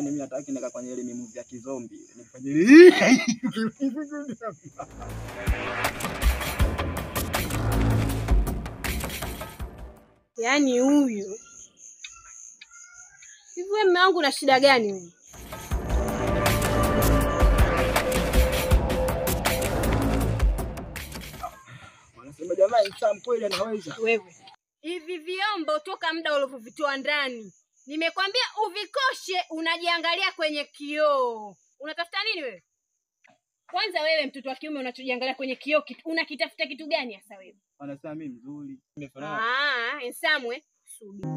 Yaani mimi nataka nika kwenye ile movie ya kizombi. Nifanye Yaani huyu. Hivi wewe mume wangu una shida gani wewe? Wanasema jamani Sam kweli anaweza. Wewe. Hivi vyombo toka muda ulivyovitoa ndani. Nimekwambia uvikoshe, unajiangalia kwenye kioo. Unatafuta nini wewe? Kwanza wewe mtoto wa kiume unachojiangalia kwenye kioo unakitafuta kitu gani hasa wewe? Wanasema mimi mzuri. Nimefanana. Ensamwe. Subiri.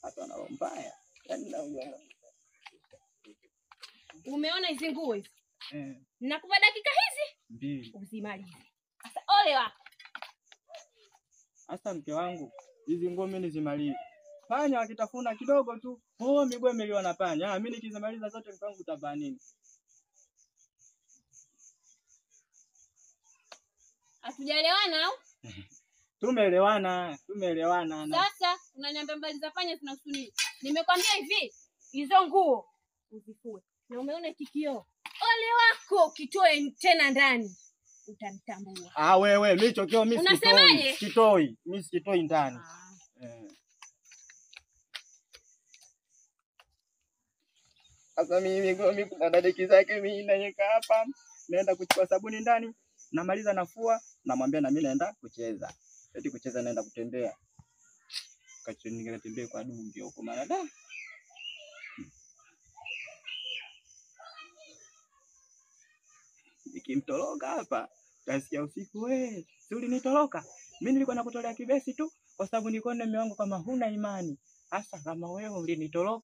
Hata na mbaya. Yaani na Umeona hizi nguo hizi? Nakupa dakika hizi 2 uzimalize. Sasa ole wako. Hasa mke wangu, hizi nguo mimi nizimalize. Panya wakitafuna kidogo tu, miguu imeliwa na panya. Mimi nikizimaliza zote mke wangu utavaa nini? Hatujaelewana au? Tumeelewana. Sasa unaniambia mbali za panya zinahusu nini? Nimekwambia hivi, hizo nguo uzifue. Na umeona kikio? Ole wako ukitoe tena ndani. Utanitambua. Wewe mimi chokeo mimi sikitoi. Unasemaje? Sikitoi. Mimi sikitoi ndani. Sasa mimi kuna dadeki zake mimi naweka hapa. Naenda kuchukua sabuni ndani, namaliza nafua, namwambia na mimi naenda kucheza. Eti kucheza naenda kutembea. Nikatembea kwa dungi huko maana da. Nikimtoroka hapa, utasikia usiku si ulinitoroka. Mimi nilikuwa nakutolea kibesi tu kwa sababu nilikuwa na mume wangu kama huna imani. Hasa kama wewe ulinitoroka